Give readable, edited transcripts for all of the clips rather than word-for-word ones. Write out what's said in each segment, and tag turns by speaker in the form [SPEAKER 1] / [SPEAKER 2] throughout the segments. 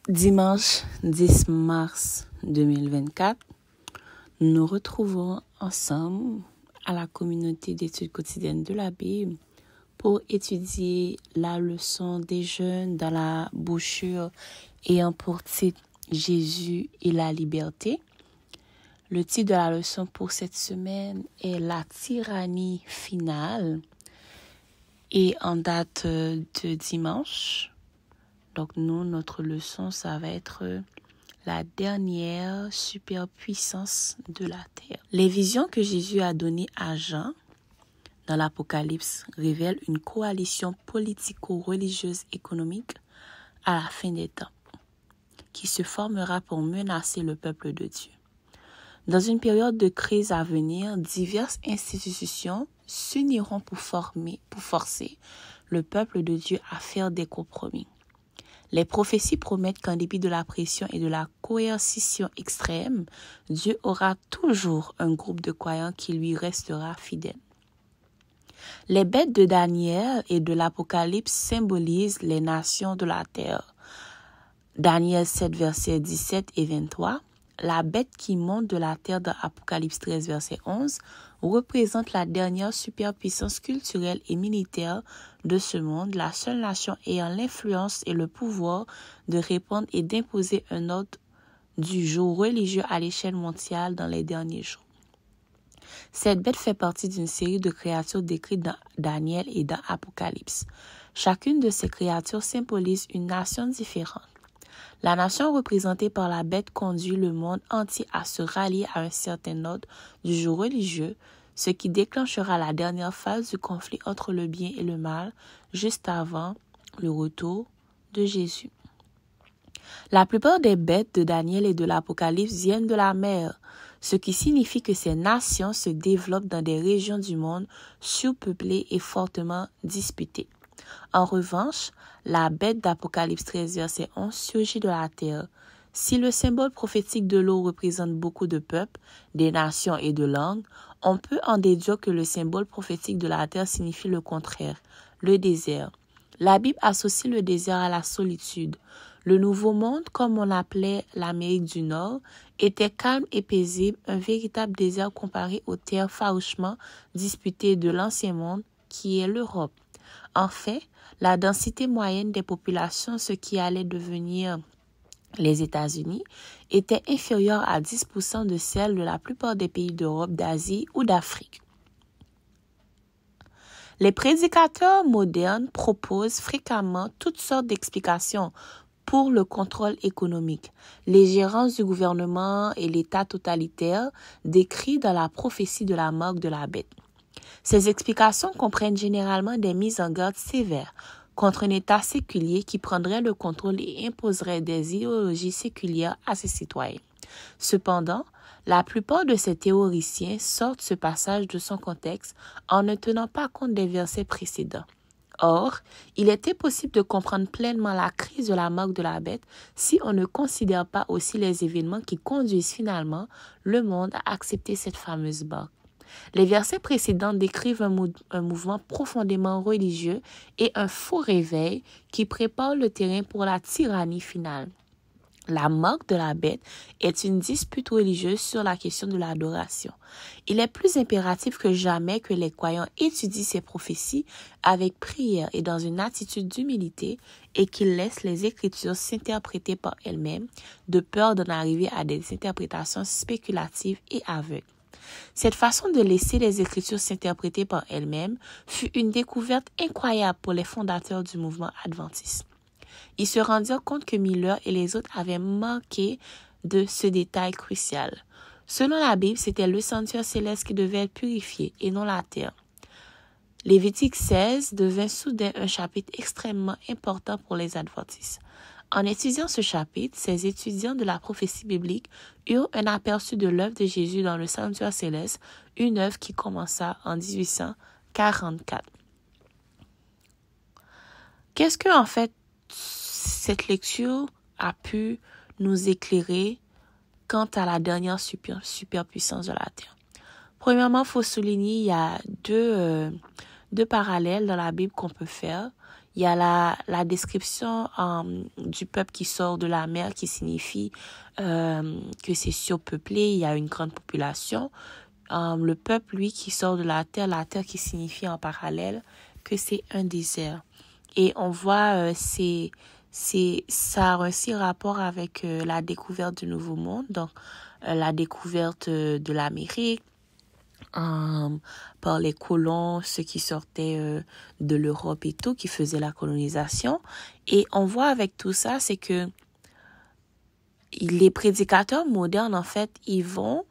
[SPEAKER 1] Dimanche 10 mars 2024, nous nous retrouvons ensemble à la communauté d'études quotidiennes de la Bible pour étudier la leçon des jeunes dans la brochure ayant pour titre Jésus et la liberté. Le titre de la leçon pour cette semaine est La tyrannie finale et en date de dimanche. Donc notre leçon, ça va être la dernière superpuissance de la terre. Les visions que Jésus a données à Jean dans l'Apocalypse révèlent une coalition politico-religieuse économique à la fin des temps, qui se formera pour menacer le peuple de Dieu. Dans une période de crise à venir, diverses institutions s'uniront pour forcer le peuple de Dieu à faire des compromis. Les prophéties promettent qu'en dépit de la pression et de la coercition extrême, Dieu aura toujours un groupe de croyants qui lui restera fidèle. Les bêtes de Daniel et de l'Apocalypse symbolisent les nations de la terre. Daniel 7, versets 17 et 23. La bête qui monte de la terre dans Apocalypse 13, verset 11, représente la dernière superpuissance culturelle et militaire de ce monde, la seule nation ayant l'influence et le pouvoir de répandre et d'imposer un ordre du jour religieux à l'échelle mondiale dans les derniers jours. Cette bête fait partie d'une série de créatures décrites dans Daniel et dans Apocalypse. Chacune de ces créatures symbolise une nation différente. La nation représentée par la bête conduit le monde entier à se rallier à un certain ordre du jour religieux, ce qui déclenchera la dernière phase du conflit entre le bien et le mal, juste avant le retour de Jésus. La plupart des bêtes de Daniel et de l'Apocalypse viennent de la mer, ce qui signifie que ces nations se développent dans des régions du monde surpeuplées et fortement disputées. En revanche, la bête d'Apocalypse 13, verset 11 surgit de la terre. Si le symbole prophétique de l'eau représente beaucoup de peuples, des nations et de langues, on peut en déduire que le symbole prophétique de la terre signifie le contraire, le désert. La Bible associe le désert à la solitude. Le Nouveau Monde, comme on appelait l'Amérique du Nord, était calme et paisible, un véritable désert comparé aux terres farouchement disputées de l'Ancien Monde, qui est l'Europe. En fait, la densité moyenne des populations, ce qui allait devenir les États-Unis, était inférieure à 10% de celle de la plupart des pays d'Europe, d'Asie ou d'Afrique. Les prédicateurs modernes proposent fréquemment toutes sortes d'explications pour le contrôle économique, les gérances du gouvernement et l'État totalitaire décrits dans la prophétie de la marque de la bête. Ces explications comprennent généralement des mises en garde sévères contre un État séculier qui prendrait le contrôle et imposerait des idéologies séculières à ses citoyens. Cependant, la plupart de ces théoriciens sortent ce passage de son contexte en ne tenant pas compte des versets précédents. Or, il est impossible de comprendre pleinement la crise de la marque de la bête si on ne considère pas aussi les événements qui conduisent finalement le monde à accepter cette fameuse marque. Les versets précédents décrivent un mouvement profondément religieux et un faux réveil qui prépare le terrain pour la tyrannie finale. La marque de la bête est une dispute religieuse sur la question de l'adoration. Il est plus impératif que jamais que les croyants étudient ces prophéties avec prière et dans une attitude d'humilité et qu'ils laissent les Écritures s'interpréter par elles-mêmes, de peur d'en arriver à des interprétations spéculatives et aveugles. Cette façon de laisser les Écritures s'interpréter par elles-mêmes fut une découverte incroyable pour les fondateurs du mouvement adventiste. Ils se rendirent compte que Miller et les autres avaient manqué de ce détail crucial. Selon la Bible, c'était le sanctuaire céleste qui devait être purifié et non la terre. Lévitique 16 devint soudain un chapitre extrêmement important pour les adventistes. En étudiant ce chapitre, ces étudiants de la prophétie biblique eurent un aperçu de l'œuvre de Jésus dans le sanctuaire céleste, une œuvre qui commença en 1844. Qu'est-ce que, en fait, cette lecture a pu nous éclairer quant à la dernière superpuissance de la terre? Premièrement, il faut souligner, il y a deux parallèles dans la Bible qu'on peut faire. Il y a la description du peuple qui sort de la mer, qui signifie que c'est surpeuplé, il y a une grande population. Le peuple, lui, qui sort de la terre qui signifie en parallèle que c'est un désert. Et on voit, ça a aussi rapport avec la découverte du Nouveau Monde, donc la découverte de l'Amérique par les colons, ceux qui sortaient de l'Europe et tout, qui faisaient la colonisation. Et on voit avec tout ça, c'est que les prédicateurs modernes, en fait, ils vont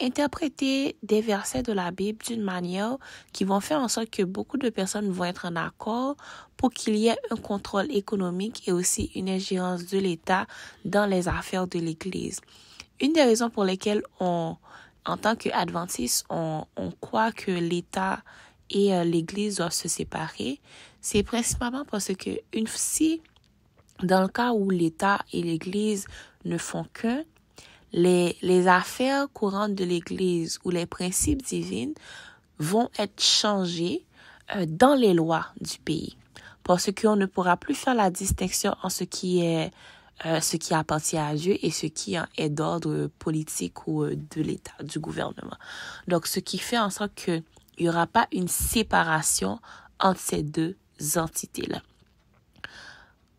[SPEAKER 1] interpréter des versets de la Bible d'une manière qui vont faire en sorte que beaucoup de personnes vont être en accord pour qu'il y ait un contrôle économique et aussi une ingérence de l'État dans les affaires de l'Église. Une des raisons pour lesquelles en tant qu'adventistes, on croit que l'État et l'Église doivent se séparer, c'est principalement parce que si dans le cas où l'État et l'Église ne font qu'un, les affaires courantes de l'Église ou les principes divins vont être changés dans les lois du pays. Parce qu'on ne pourra plus faire la distinction en ce qui appartient à Dieu et ce qui est d'ordre politique ou de l'État, du gouvernement. Donc, ce qui fait en sorte qu'il n'y aura pas une séparation entre ces deux entités-là.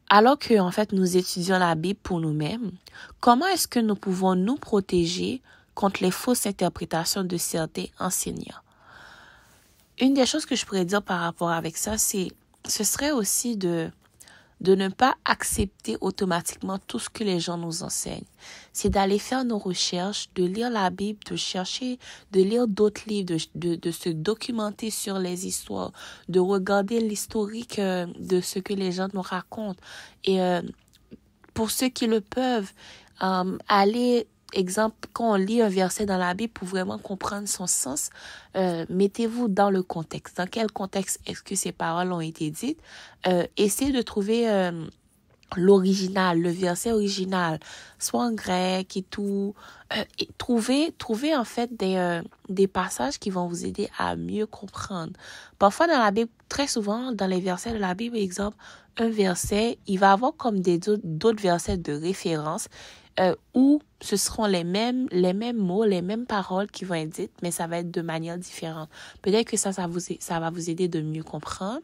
[SPEAKER 1] Alors que, en fait, nous étudions la Bible pour nous-mêmes, comment est-ce que nous pouvons nous protéger contre les fausses interprétations de certains enseignants? Une des choses que je pourrais dire par rapport avec ça, ce serait aussi de ne pas accepter automatiquement tout ce que les gens nous enseignent. C'est d'aller faire nos recherches, de lire la Bible, de lire d'autres livres, de se documenter sur les histoires, de regarder l'historique de ce que les gens nous racontent. Et pour ceux qui le peuvent, exemple, quand on lit un verset dans la Bible pour vraiment comprendre son sens, mettez-vous dans le contexte. Dans quel contexte est-ce que ces paroles ont été dites? Essayez de trouver l'original, le verset original, soit en grec et tout. Et trouvez en fait des passages qui vont vous aider à mieux comprendre. Parfois dans la Bible, très souvent dans les versets de la Bible, exemple, un verset, il va avoir comme d'autres versets de référence où ce seront les mêmes mots, les mêmes paroles qui vont être dites, mais ça va être de manière différente. Peut-être que ça va vous aider de mieux comprendre.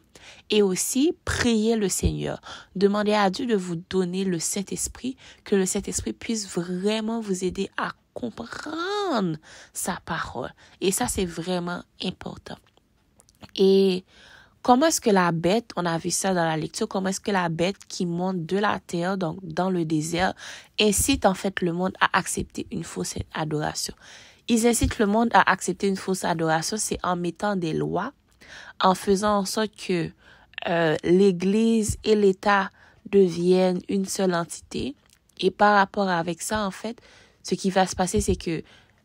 [SPEAKER 1] Et aussi, priez le Seigneur. Demandez à Dieu de vous donner le Saint-Esprit, que le Saint-Esprit puisse vraiment vous aider à comprendre sa parole. Et ça, c'est vraiment important. Et comment est-ce que la bête, on a vu ça dans la lecture, comment est-ce que la bête qui monte de la terre, donc dans le désert, incite en fait le monde à accepter une fausse adoration? Ils incitent le monde à accepter une fausse adoration, c'est en mettant des lois, en faisant en sorte que l'Église et l'État deviennent une seule entité. Et par rapport avec ça, en fait, ce qui va se passer, c'est que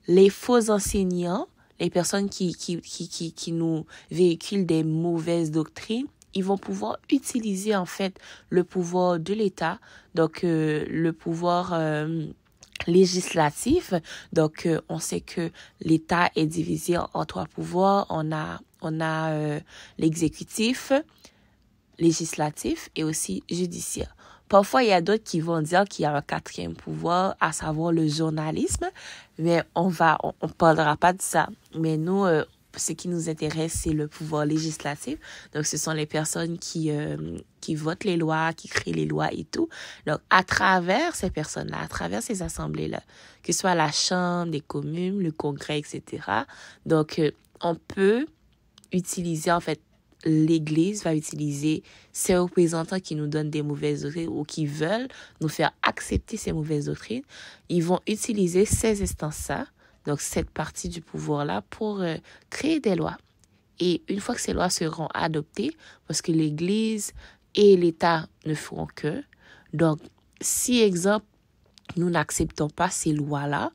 [SPEAKER 1] les faux enseignants, les personnes qui nous véhiculent des mauvaises doctrines, ils vont pouvoir utiliser en fait le pouvoir de l'État, donc le pouvoir législatif. Donc on sait que l'État est divisé en trois pouvoirs. On a l'exécutif, législatif et aussi judiciaire. Parfois, il y a d'autres qui vont dire qu'il y a un quatrième pouvoir, à savoir le journalisme, mais on parlera pas de ça. Mais nous, ce qui nous intéresse, c'est le pouvoir législatif. Donc, ce sont les personnes qui votent les lois, qui créent les lois et tout. Donc, à travers ces personnes-là, à travers ces assemblées-là, que ce soit la Chambre des communes, le Congrès, etc. Donc, on peut utiliser, en fait, l'Église va utiliser ses représentants qui nous donnent des mauvaises doctrines ou qui veulent nous faire accepter ces mauvaises doctrines. Ils vont utiliser ces instances-là, donc cette partie du pouvoir-là, pour créer des lois. Et une fois que ces lois seront adoptées, parce que l'Église et l'État ne feront que, donc si, exemple, nous n'acceptons pas ces lois-là,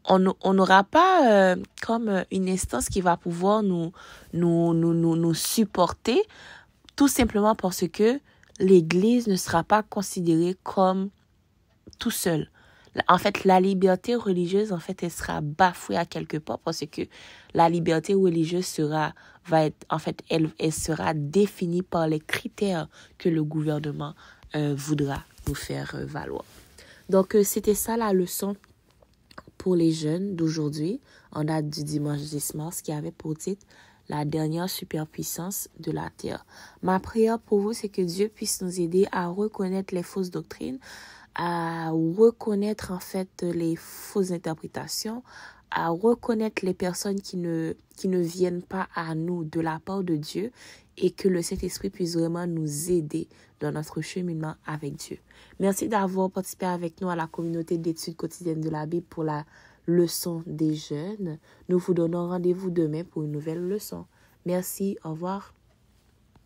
[SPEAKER 1] on n'aura pas comme une instance qui va pouvoir nous supporter, tout simplement parce que l'Église ne sera pas considérée comme tout seul. En fait, la liberté religieuse, en fait, elle sera bafouée à quelque part parce que la liberté religieuse elle sera définie par les critères que le gouvernement voudra nous faire valoir. Donc, c'était ça la leçon pour les jeunes d'aujourd'hui, en date du dimanche 10 mars, qui avait pour titre « La dernière superpuissance de la Terre ». Ma prière pour vous, c'est que Dieu puisse nous aider à reconnaître les fausses doctrines, à reconnaître en fait les fausses interprétations, à reconnaître les personnes qui ne viennent pas à nous de la part de Dieu et que le Saint-Esprit puisse vraiment nous aider dans notre cheminement avec Dieu. Merci d'avoir participé avec nous à la communauté d'études quotidiennes de la Bible pour la leçon des jeunes. Nous vous donnons rendez-vous demain pour une nouvelle leçon. Merci, au revoir.